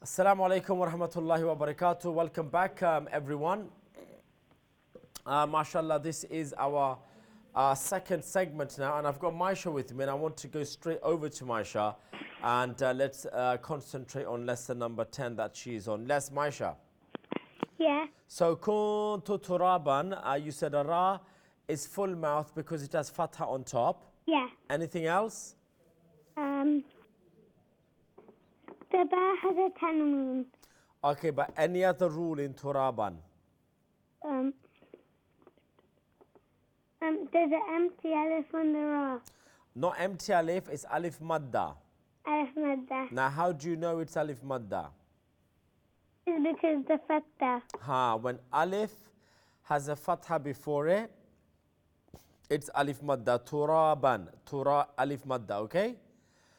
Assalamu alaikum wa rahmatullahi wa barakatuh. Welcome back, everyone. MashaAllah, this is our second segment now, and I've got Maisha with me, and I want to go straight over to Maisha, and let's concentrate on lesson number 10 that she's on. Let's, Maisha. Yeah. So, kuntu turaban, you said a ra is full mouth because it has fatha on top. Yeah. Anything else? The ba has a tanween. Okay, but any other rule in turaban? There's an empty alif on the ra. Not empty alif, it's alif madda. Alif madda. Now, how do you know it's alif madda? It's because the fatha. When alif has a fatha before it, it's alif madda. Turaban. Alif madda, okay?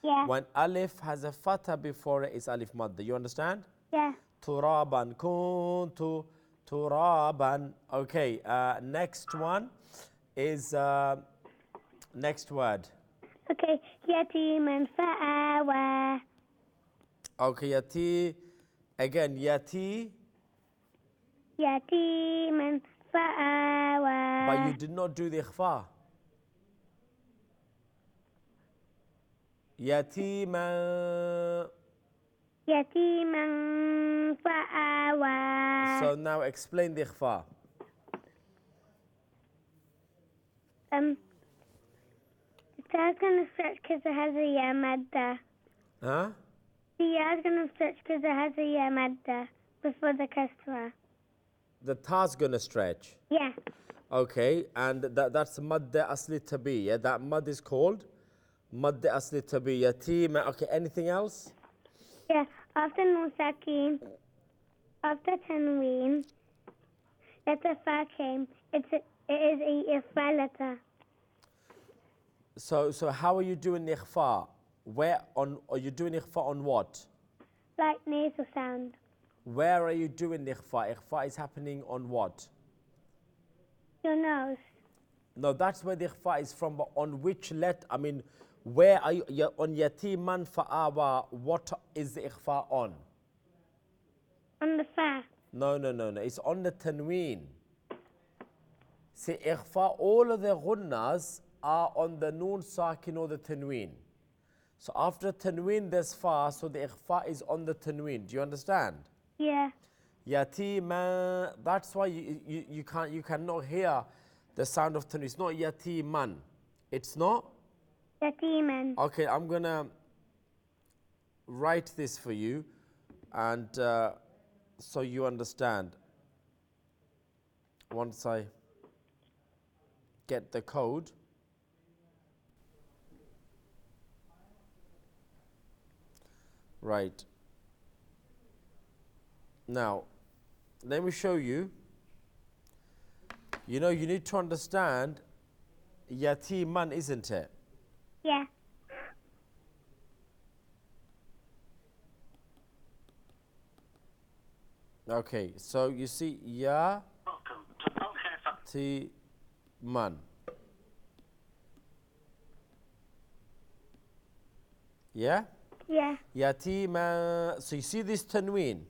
Yeah. When alif has a fatha before it, it's alif madda. You understand? Yeah. Turaban. Kuntu turaban. Okay, next one is, next word. Okay. Yatiman fa'awa. Okay, yati. Again, yati. Yatiman fa'awa. But you did not do the ikhfa. Yatiman. Yatiman fa'awa. So now explain the ikhfa. The ta's gonna stretch because it has a ya madda. Huh? The ya's gonna stretch because it has a ya madda before the kasra. The ta's gonna stretch. Yeah. Okay, and that's madda asli tabi. Yeah, that mud is called madda asli tabi. Yatima. Okay, anything else? Yeah. After nun sakin, after tanween, letter fa came. It is a ifa letter. So how are you doing ikhfa? Where on are you doing ikhfa on what? Like nasal sound. Where are you doing ikhfa? Ikhfa is happening on what? Your nose. No, that's where the ikhfa is from, but on which let? I mean, where are you? On yatiman fa'awa, what is the ikhfa on? On the fa. No. It's on the tanween. See, ikhfa, all of the ghunnas are on the noon sakin or the tanween. So after tanween, there's fa, so the ikhfa is on the tanween. Do you understand? Yeah. Yatiman. That's why you cannot hear the sound of tanween. It's not yatiman. It's not? Yatiman. Okay, I'm gonna write this for you, and so you understand. Once I get the code. Right. Now, let me show you. You know, you need to understand yatiman, isn't it? Yeah. Okay, so you see yatiman. Yeah? Yeah. Yatima. So you see this tanween?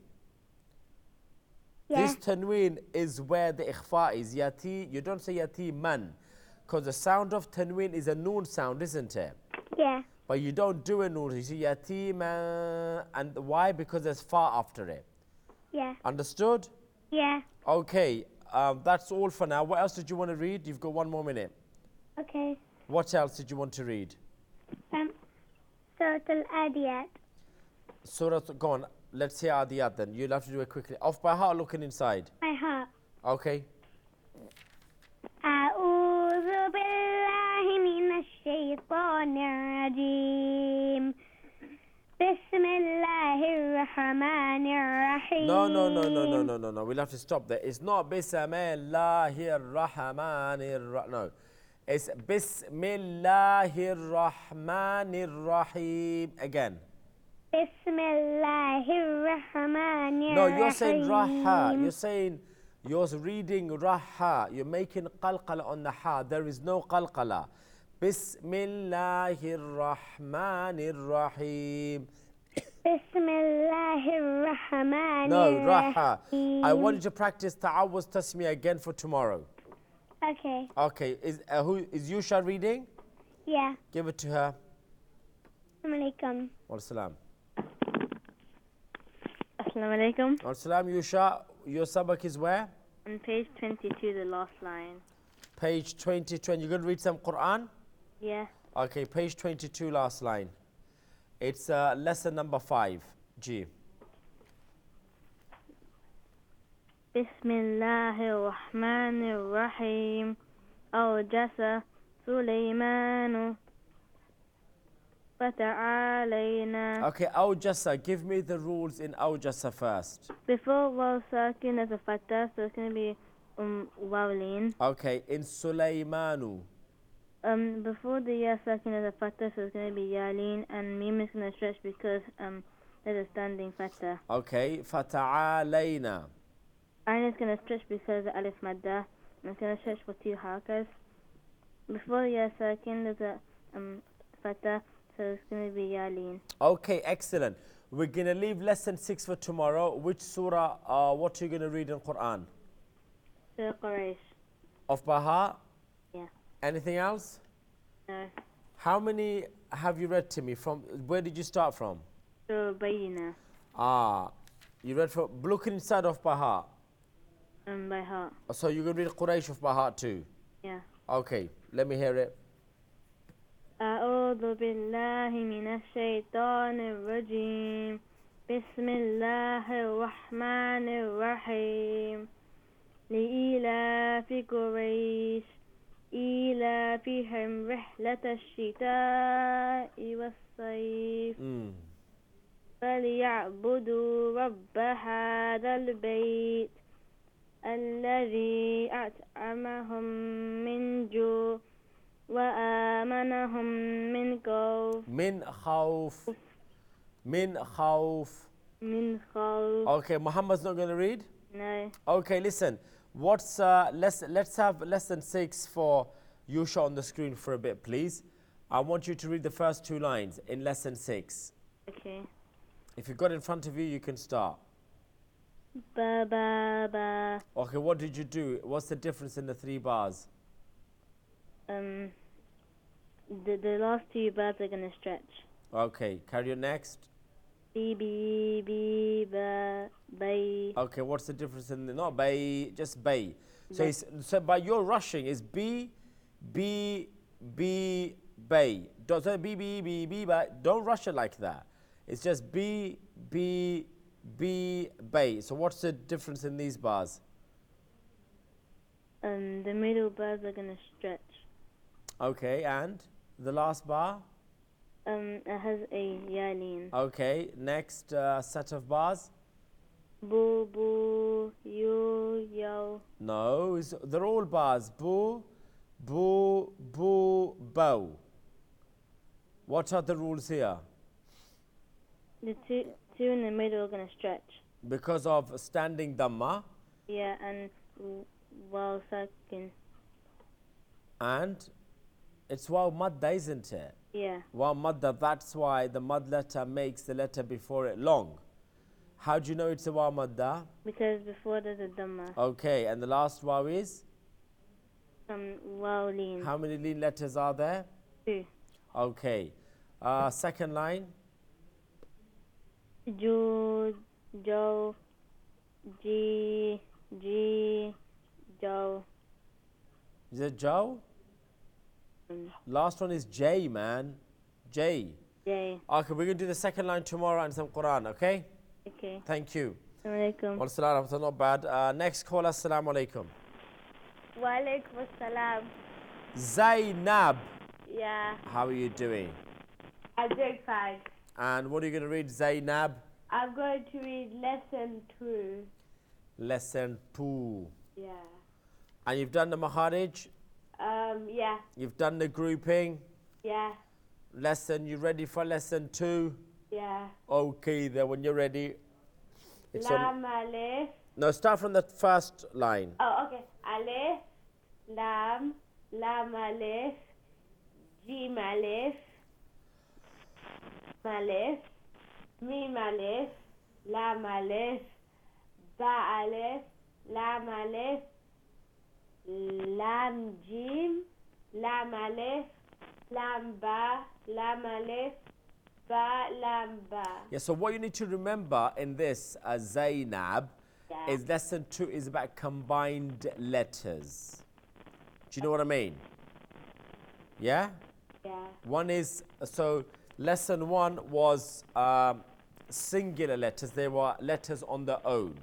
Yeah. This tanween is where the ikhfa is. Yati, you don't say yatiman, because the sound of tanween is a noon sound, isn't it? Yeah. But you don't do a noon. You see yatima, and why? Because there's fa after it. Yeah. Understood? Yeah. Okay, that's all for now. What else did you want to read? You've got 1 more minute. Okay. What else did you want to read? Surat al-Adiyat. Surah, go on. Let's hear Adiyat then. You'll have to do it quickly. Off by heart, looking inside. My heart. Okay. أعوذ بالله من الشيطان الرجيم بسم الله الرحمن الرحيم. No. We'll have to stop there. It's not Bismillahir Rahmanir Rahim. No. It's Bismillahir Rahmanir Rahim. Again. Bismillahir Rahmanir Rahim. No, you're saying Raha. You're reading Raha. You're making qalqala on the ha. There is no qalqala. Bismillahir Rahmanir Rahim. بسم الله Bismillahirrahmanirrahim. No, Raha. I want you to practice Ta'awuz Tasmiyah again for tomorrow. Okay. Okay, is Yusha reading? Yeah. Give it to her. Assalamu alaikum. Wa-salam. Assalamu alaikum. Wa-salam, Yusha. Your sabak is where? On page 22, the last line. Page 22. And you're going to read some Quran? Yeah. Okay, page 22, last line. It's lesson number 5. G. Bismillahirrahmanirrahim. أوجس سليمان فتعالينا. Okay, Awjasa. Give me the rules in Awjasa first. Before waw sakin there's a fatah, so it's going to be wawlin. Okay, in Sulaymanu. Before the ya sakin there's a fatah, so it's going to be yalin, and mim is going to stretch because there's a standing fatah. Okay, Fata'alayna. Ayn is going to stretch because the alif madda, and it's going to stretch for 2 harakas. Before the ya sakin there's a fatah, so it's going to be yalin. Okay, excellent. We're going to leave lesson 6 for tomorrow. Which surah, what are you going to read in Quran? Surah Quraysh. Of Baha? Yeah. Anything else? No. How many have you read to me? From where did you start from? Surah Bayina. You read from, look inside of Baha. By heart. So you're going to read Quraysh of Baha too? Yeah. Okay, let me hear it. أعوذ بالله من الشيطان الرجيم بسم الله الرحمن الرحيم لإيلاف قريش إيلافهم رحلة الشتاء والصيف فليعبدوا رب هذا البيت الذي أطعمهم من جوع وآمنهم من خوف. من خوف. من خوف. من خوف. Okay, Muhammad's not going to read? No. Okay, listen. Let's have lesson 6 for Yusha on the screen for a bit, please. I want you to read the first 2 lines in lesson 6. Okay. If you've got it in front of you, you can start. Ba ba ba. Okay, what did you do? What's the difference in the 3 bars? The last 2 bars are gonna stretch. Okay, carry on next. B B B ba bay. Okay, what's the difference in the, not bay, just bay. So, so by your rushing is B, B, B, bay. Don't say B, B, B, B, bay. Don't rush it like that. It's just B, B, B, bay. So what's the difference in these bars? The middle bars are gonna stretch. Okay, and the last bar? It has a yalin. Okay, next set of bars? Boo boo yo yo. No, they're all bars. Boo, boo, boo, bow. What are the rules here? The two in the middle are gonna stretch. Because of standing dhamma. Yeah, and waw sakin. And it's waw madda, isn't it? Yeah. Waw madda, that's why the mad letter makes the letter before it long. How do you know it's a waw madda? Because before there's a dhamma. Okay, and the last waw is? Waw lean. How many lean letters are there? 2. Okay. Second line? Jo, jo, ji, ji, jo. Is it Joe? Last one is J, man. J. J. Okay, we're going to do the second line tomorrow and some Quran, okay? Okay. Thank you. Assalamu alaikum. Wa-salaam, not bad. Next call, assalamu alaikum. Wa alaikum assalam. Zainab. Yeah. How are you doing? I'm doing fine. And what are you going to read, Zainab? I'm going to read lesson 2. Lesson 2. Yeah. And you've done the Maharij? Yeah. You've done the grouping? Yeah. You ready for lesson 2? Yeah. Okay, then when you're ready. It's Lam alif. No, start from the first line. Oh, okay. Alif, lam, lam alif, jim alif, alif, mim alif, lam alif, ba alif, lam alif, lam jim, lam alif, lam ba, lam alif, ba, lam ba. Yeah, so what you need to remember in this, Zainab, Yeah. is lesson 2 is about combined letters. Do you know what I mean? Yeah? Yeah. One is, so lesson 1 was singular letters. They were letters on their own.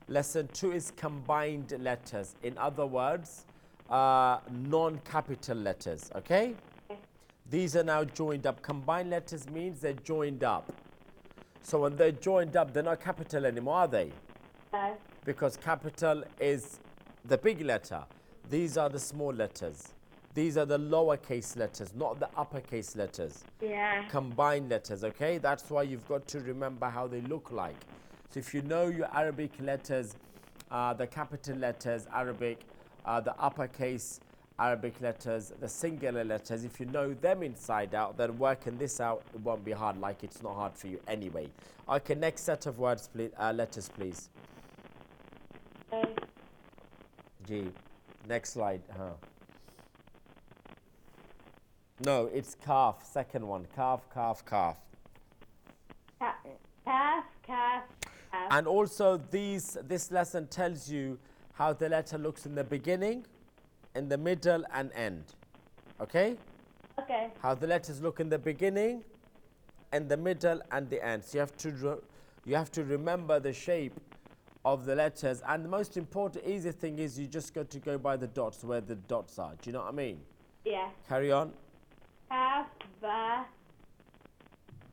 Lesson 2 is combined letters. In other words, non-capital letters, okay? These are now joined up. Combined letters means they're joined up. So when they're joined up, they're not capital anymore, are they? No. Because capital is the big letter. These are the small letters. These are the lowercase letters, not the uppercase letters. Yeah. Combined letters, okay? That's why you've got to remember how they look like. So if you know your Arabic letters, the capital letters, Arabic, the uppercase Arabic letters, the singular letters, if you know them inside out, then working this out, it won't be hard, like it's not hard for you anyway. Okay, next set of words, please, letters, please. Okay. G. Next slide. No, it's calf. Second one. Calf, calf, calf. Calf, calf, calf. And also this lesson tells you how the letter looks in the beginning, in the middle and end. Okay? Okay. How the letters look in the beginning, in the middle and the end. So you have to remember the shape of the letters, and the most important easy thing is you just got to go by the dots, where the dots are. Do you know what I mean? Yeah. Carry on. Calf, ba,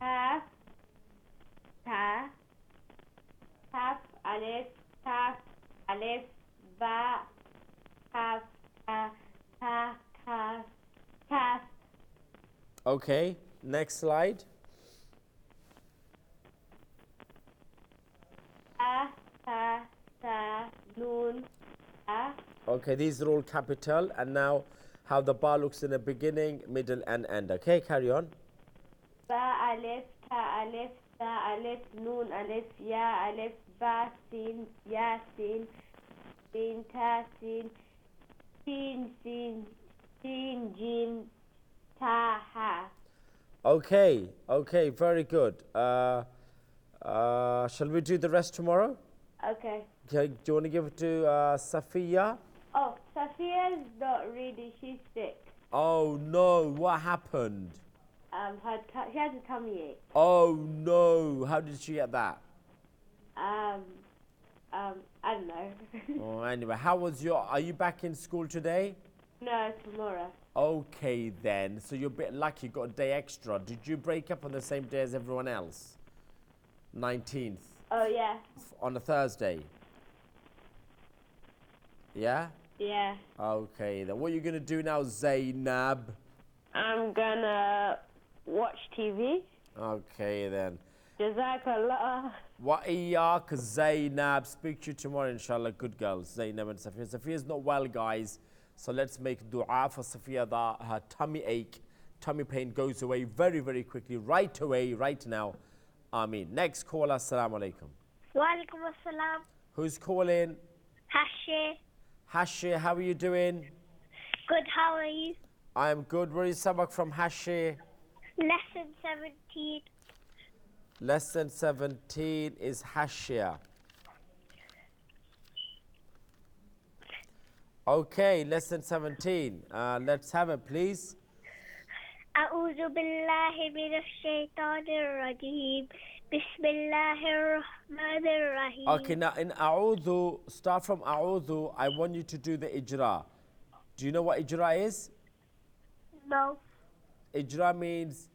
calf, ta, calf, alif, ba, calf, ta, ta, calf, calf. Okay, next slide. Ta, noon, ta. Okay, these are all capital, and now how the bar looks in the beginning, middle and end. Okay, carry on. Ba, alif, ta, alif, noon, alif, ya, alif, ba, sin, ya, sin, ta, sin, jim, ta, ha. Okay, very good. Shall we do the rest tomorrow? Okay. Okay, do you want to give it to Safiya? Oh, Safia's not reading. She's sick. Oh no, what happened? She has a tummy ache. Oh no, how did she get that? I don't know. Oh, anyway, are you back in school today? No, tomorrow. Okay then, so you're a bit lucky, you got a day extra. Did you break up on the same day as everyone else? 19th, Oh, yeah. on a Thursday? Yeah? Yeah. Okay then, what are you going to do now, Zainab? I'm gonna watch TV. Okay then. Jazakallah. Wa iyyak Zainab. Speak to you tomorrow, inshallah. Good girls, Zainab and Safiya. Safiya's not well, guys. So let's make dua for Safiya that her tummy ache, tummy pain goes away very, very quickly, right away, right now. Ameen. Next caller, assalamu alaikum. Wa alaikum assalam. Who's calling? Hashi. Hashi, how are you doing? Good, how are you? I am good. Where is Sabak from Hashi? Lesson 17. Lesson 17 is Hashia. Okay, lesson 17. Let's have it, please. أعوذ بالله من الشيطان الرجيم بسم الله الرحمن الرحيم. Okay, now in A'udhu, start from A'udhu. I want you to do the Ijra. Do you know what Ijra is? No. Ijra means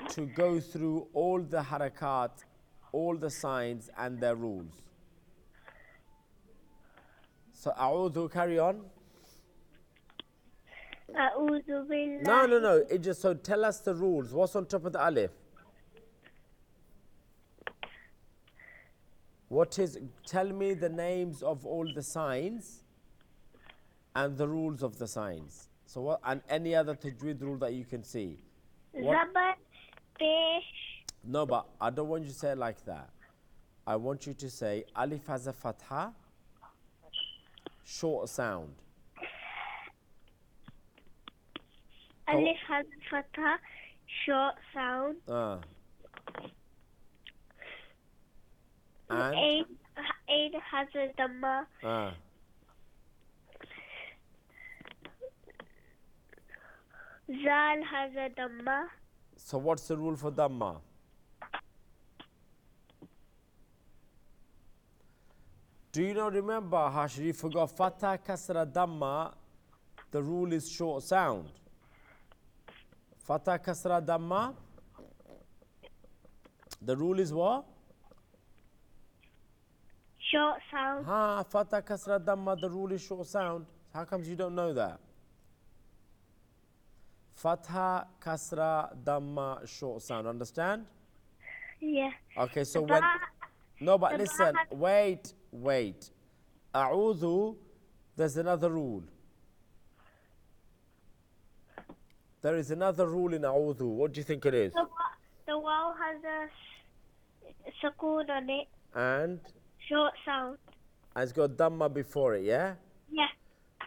to go through all the harakat, all the signs and their rules. So A'udhu, carry on. أعوذ بالله. No. It just, so tell us the rules. What's on top of the alif? Tell me the names of all the signs and the rules of the signs. So what, and any other tajweed rule that you can see. What? Zabar, Pesh. No, but I don't want you to say it like that. I want you to say alif has a fatha, short sound. Alif has fatha, short sound. And Ain has a dhamma. Zal has a dhamma. So what's the rule for dhamma? Do you not remember, Hashir, you forgot fatha, kasra, dhamma, the rule is short sound. Fatha, kasra, dhamma, the rule is what? Short sound. Fatha, kasra, dhamma, the rule is short sound. How comes you don't know that? Fatha, kasra, dhamma, short sound. Understand? Yeah. Okay, so when... No, but listen, wait. A'udhu, there's another rule. There is another rule in A'udhu. What do you think it is? The waw has a sukoon on it. And? Short sound. And it's got dhamma before it, yeah? Yeah.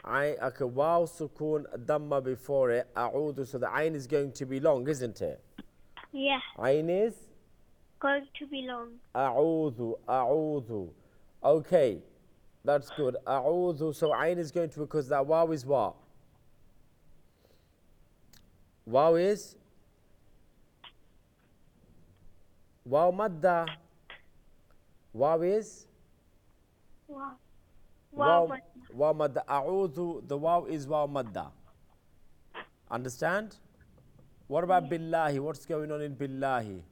Okay, waw, sukoon, dhamma before it, A'udhu. So the ayn is going to be long, isn't it? Yeah. Ayn is? Going to be long. A'udhu. Okay, that's good. A'udhu. So ayn is going to, because that waw is what? Waw is? Waw madda. Waw is? Waw madda. A'udhu. The waw is waw madda. Understand? What about billahi? What's going on in billahi?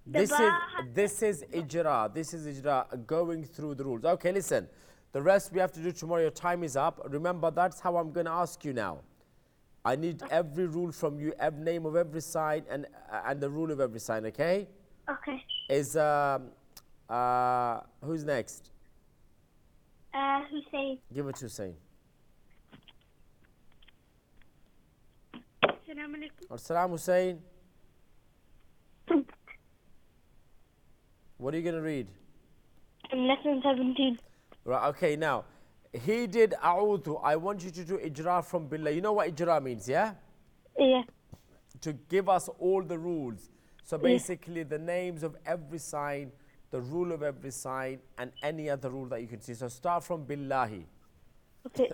This is ijra. This is ijra, going through the rules. Okay, listen. The rest we have to do tomorrow. Your time is up. Remember, that's how I'm going to ask you now. I need every rule from you, every name of every sign and the rule of every sign, okay? Okay. Is, who's next? Hussein. Give it to Hussein. Assalamu alaikum. As-salam, Hussein. What are you going to read? Lesson 17. Right, okay, now, he did a'udhu. I want you to do ijra from billah. You know what ijra means, yeah? Yeah. To give us all the rules. So basically the names of every sign, the rule of every sign, and any other rule that you can see. So start from billahi. Okay.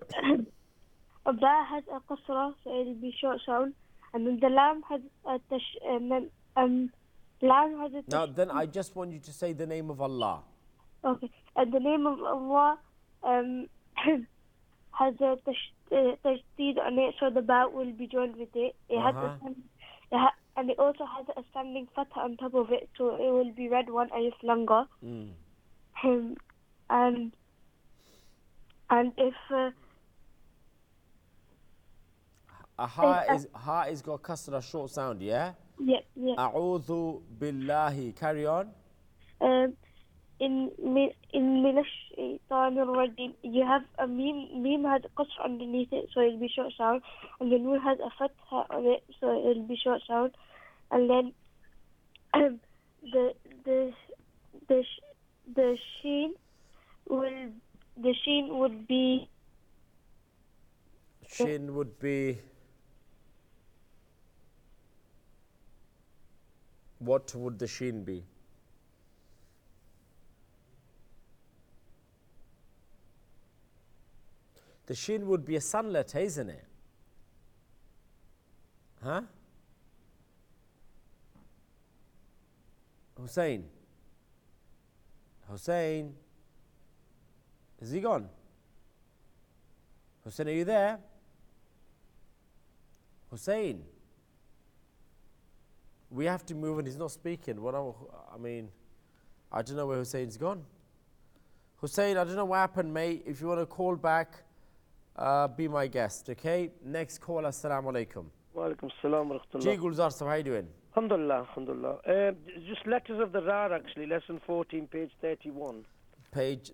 A ba has a qasra, so it'll be short sound. And then the lam has a lam has a Now then I just want you to say the name of Allah. Okay. And the name of Allah has a tajdeed on it, so the ba will be joined with it. And it also has a standing fatha on top of it, so it will be read one alif longer. And if ha is got kasra, short sound, yeah? Yeah. A'udhu billahi. Carry on. In minash shaitanir rajim, you have a meme has a qasr underneath it, so it'll be short sound, and the noon has a fatha on it, so it'll be short sound, and then the sheen would be Shin would be. What would the sheen be? The shin would be a sun letter, isn't it? Huh? Hussein? Is he gone? Hussein, are you there? Hussein? We have to move and he's not speaking. I don't know where Hussein's gone. Hussein, I don't know what happened, mate. If you want to call back, be my guest, okay? Next call, assalamu alaikum. Wa alaikum assalam wa rahmatullah. Ji Gulzar, so how you doing? Alhamdulillah. Just letters of the Ra, actually, lesson 14, page 31.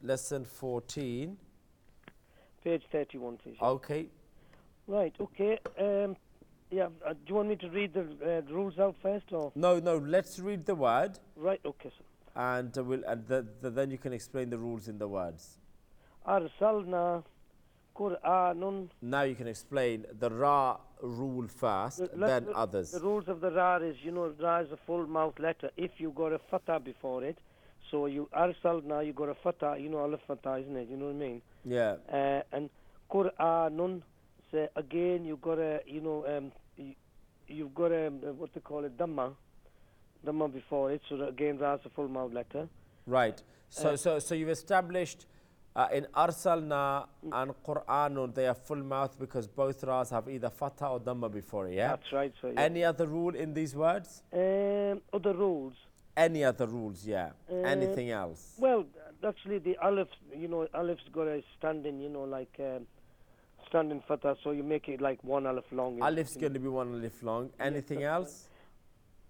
Lesson 14. Page 31, please. Okay. Right, okay. Yeah, do you want me to read the rules out first, or? No, let's read the word, Right, okay, sir. and then you can explain the rules in the words. أرسلنا قرآن. Now you can explain the ra rule first, then others. The rules of the ra is, ra is a full mouth letter. If you got a fatah before it, so you arsalna, you got a fatah, alif fatah, isn't it? You know what I mean? Yeah. And Qur'anun, so again you got a, you've got a, what they call it, dhamma before it. So again, ra is a full mouth letter. Right. So you've established in Arsalna and Qur'anun, they are full mouth because both Ra's have either Fatha or Dhamma before it, yeah? That's right, sir. Yeah. Any other rule in these words? Other rules? Any other rules, yeah. Anything else? Well, actually the alif, alif's got a standing, standing Fatha, so you make it like one alif long. Alif's going to be one alif long. Anything else?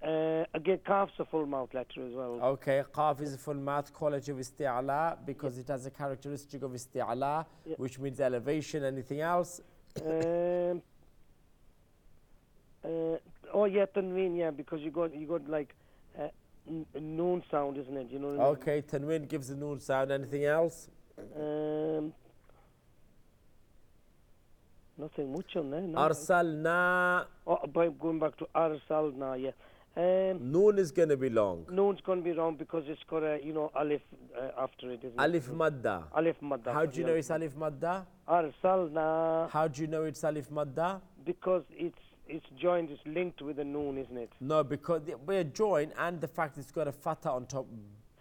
Again, kaf's a full mouth letter as well. Okay, qaf is a full mouth quality of isti'ala because it has a characteristic of isti'ala, which means elevation. Anything else? Tanween, yeah, because you got like noon sound, isn't it? You know what I mean? Okay, tanween gives the noon sound. Anything else? Nothing much on there. No. Arsalna. Going back to arsalna, yeah. Noon is going to be long. Noon's going to be wrong because it's got a, alif after it, isn't Alif it? madda. Alif madda. How do you know it's alif madda? Arsalna. How do you know it's alif madda? Because it's joined, it's linked with a noon, isn't it? No, because we're joined and the fact it's got a fatha on top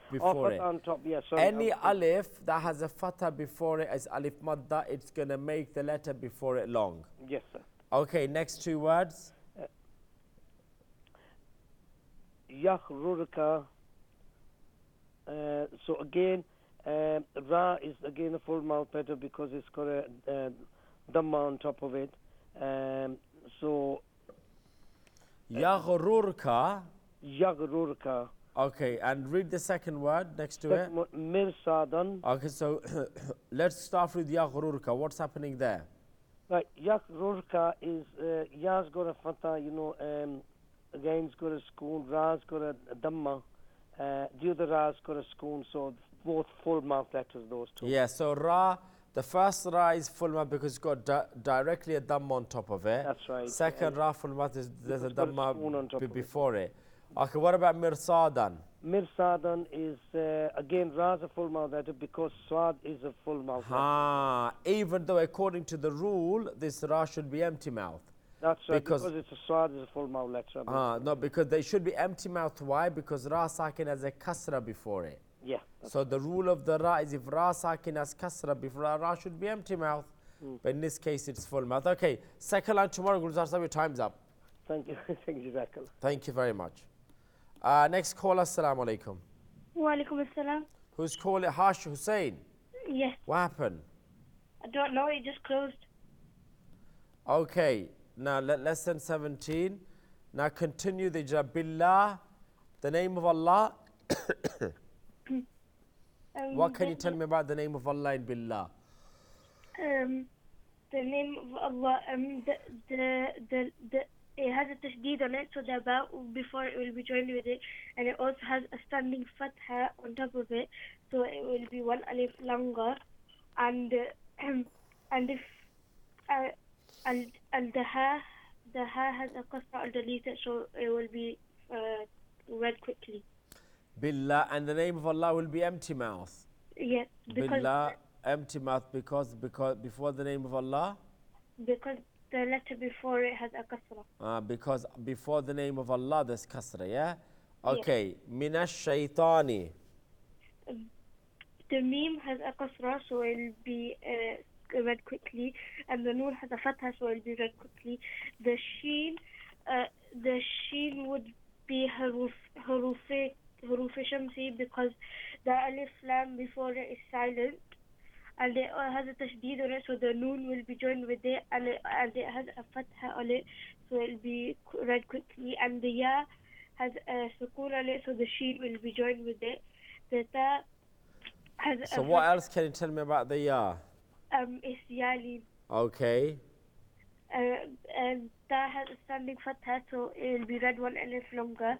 before it. On top, yeah. Sorry, Any alif that has a fatha before it as alif madda, it's going to make the letter before it long. Yes, sir. Okay, next two words. Yakhrurka. So again, ra is again a full mouth letter because it's got a dhamma on top of it. So Yaghrurka. Yaghrurka. Okay, and read the second word next to it. Mirsadan. Okay, so let's start with Yaghrurka. What's happening there? Right, Yakhrurka is Ya's got a fatha, again's got a schoon, Ra's got a dhamma, the other Ra's got a schoon, so both full mouth letters, those two. Yeah, so Ra, the first Ra is full mouth because it's got directly a dhamma on top of it. That's right. Second Ra full mouth is there's a dhamma before it. Okay, what about Mirsadan? Mirsadan is, again, Ra's a full mouth letter because Swad is a full mouth letter. Even though according to the rule, this Ra should be empty mouth. That's right, because it's a Swad is a full mouth letter. No, because they should be empty mouth. Why? Because Ra Sakin has a Kasra before it. Yeah. So the rule of the Ra is if Ra Sakin has Kasra before Ra should be empty mouth. But in this case, it's full mouth. Okay, second line tomorrow, Gulzar Sahib, your time's up. Thank you. Thank you, Jazakallah. Thank you very much. Next caller, assalamu alaikum. Wa alaikum assalam. Who's calling? Harsh Hussein. Yes. What happened? I don't know, it just closed. Okay, now lesson 17. Now continue the Billah, the name of Allah. What can you tell me about the name of Allah in Billah? The name of Allah, it has a tasdeed on it, so the ba before it will be joined with it, and it also has a standing fatha on top of it, so it will be one alif longer, and if and the ha has a kasra underneath it, so it will be read quickly. Billah, and the name of Allah will be empty mouth. Yes, because Billah, empty mouth because before the name of Allah. Because the letter before it has a kasra. Because before the name of Allah there's kasra, yeah? Okay. Minash shaitani. The meme has a kasra, so it will be read quickly, and the noon has a fatha, so it will be read quickly. The sheen would be harufi shamsi because the alif lam before it is silent. And it has a tasdeed on it, so the noon will be joined with it, and it has a fatha on it, so it will be read quickly. And the ya has a sukoon on it, so the sheen will be joined with it. The ta has so what else can you tell me about the ya? It's yali. Okay. Ta has a standing fatha, so it will be read one alif longer.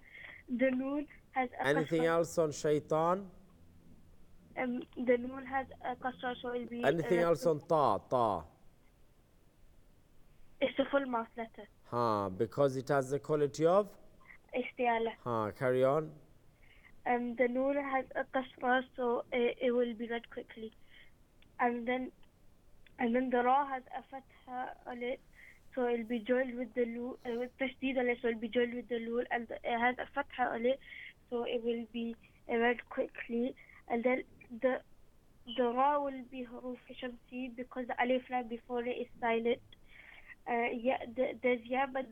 The noon has a Anything kasra. else on shaitan? The noon has a kasra, so it will be Anything else on ta? it's a full mouth letter. Because it has the quality of? Istiala. Carry on. The noon has a kasra, so it will be read quickly. And then the ra has a fatha on it, so it will be joined with the lul, with tasdeed on it, so it will be joined with the lul, and it has a fatha on it, so it will be read quickly. And then the ra will be huruf shamsi because the alif lam before it is silent. There's ya, but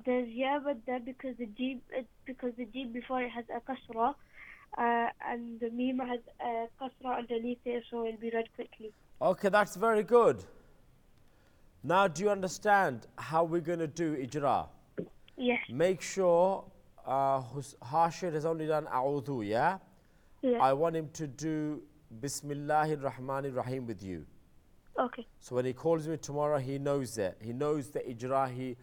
there's ya, but because the jib before it has a kasra, and the meme has a kasra underneath it, so it'll be read quickly. Okay, that's very good. Now, do you understand how we're going to do ijra? Yes. Make sure Hashir has only done a'udhu, yeah? Yes. I want him to do Bismillahir Rahmanir Rahim with you. Okay. So when he calls me tomorrow, he knows it. He knows the ijra.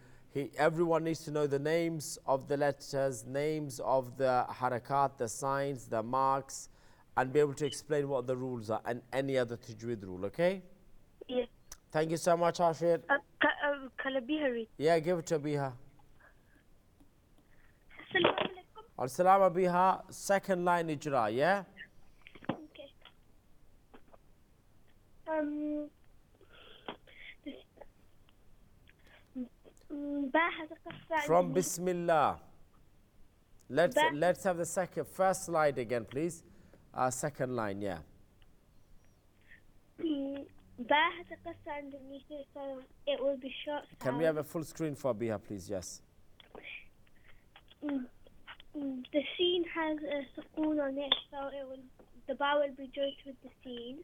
Everyone needs to know the names of the letters, names of the harakat, the signs, the marks, and be able to explain what the rules are and any other tajweed rule, okay? Yes. Thank you so much, Hashir. Can I be hurried? Yeah, give it to Abiha. Assalamu alaikum. Al-Salam Abiha, second line ijra, yeah? Okay. Ba has a kasra. From Bismillah. Let's have the first slide again, please. Second line, yeah. Ba has a kasra underneath it, so it will be short sound. Can we have a full screen for Abiha, please? Yes. The scene has a sukoon on it, so the ba will be joined with the scene.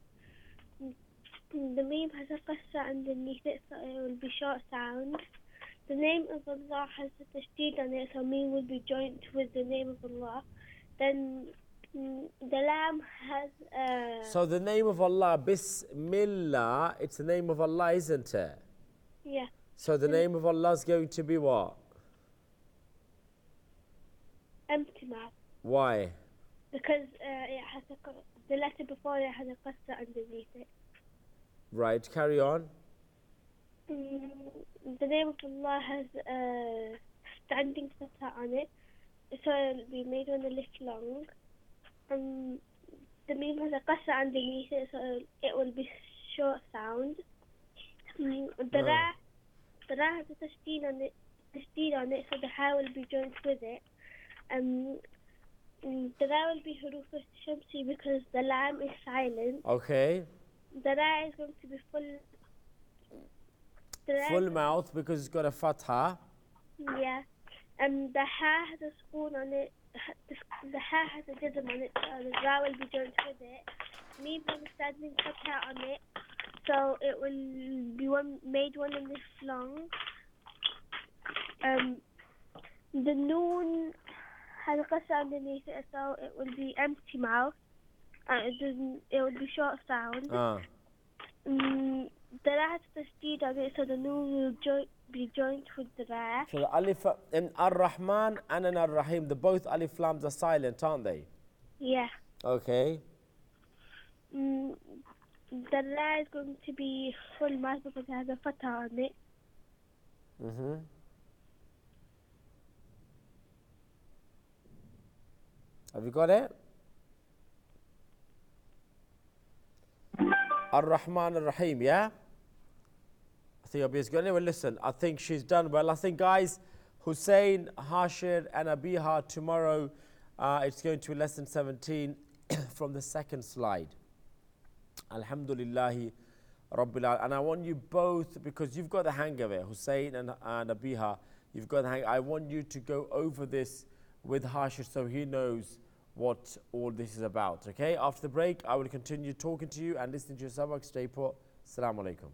The meme has a kasra underneath it, so it will be short sound. The name of Allah has a tashdid on it, so meme will be joined with the name of Allah. Then the lamb has a... So the name of Allah, Bismillah, it's the name of Allah, isn't it? Yeah. So the name of Allah is going to be what? Empty mouth. Why? Because it has the letter before it has a kasra underneath it. Right, carry on. The name of Allah has a standing fatha on it, so it will be made on the left long. The meme has a kasra underneath it, so it will be short sound. The ra has a tashdid on it, so the ha will be joined with it. The ra will be huruf shamsi because the lam is silent. Okay. The ra is going to be full. Full mouth because it's got a fatha. Yeah. The ha has a spoon on it. The ha has a jazm on it, so the ra will be joined with it. Meme has a standing fatha on it, so it will be made one in this long. The noon has a kasra underneath it, so it will be empty mouth. It will be short sound. The ra has tashdid on it, so the noon will be joined with the ra. So the alif in Ar-Rahman and in Ar-Rahim, the both alif lams are silent, aren't they? Yeah. Okay. The ra is going to be full mouth because it has a fatha on it. Have you got it? Ar-Rahman Ar-Rahim, yeah? I think Abiha's got it. Anyway, listen, I think she's done well. I think, guys, Hussein, Hashir, and Abiha, tomorrow it's going to be lesson 17 from the second slide. Alhamdulillahi Rabbil Alamin. And I want you both, because you've got the hang of it, Hussein and Abiha, you've got the hang. I want you to go over this with Hashir so he knows what all this is about. Okay, after the break, I will continue talking to you and listening to your sabak. Stay put. Assalamu alaikum.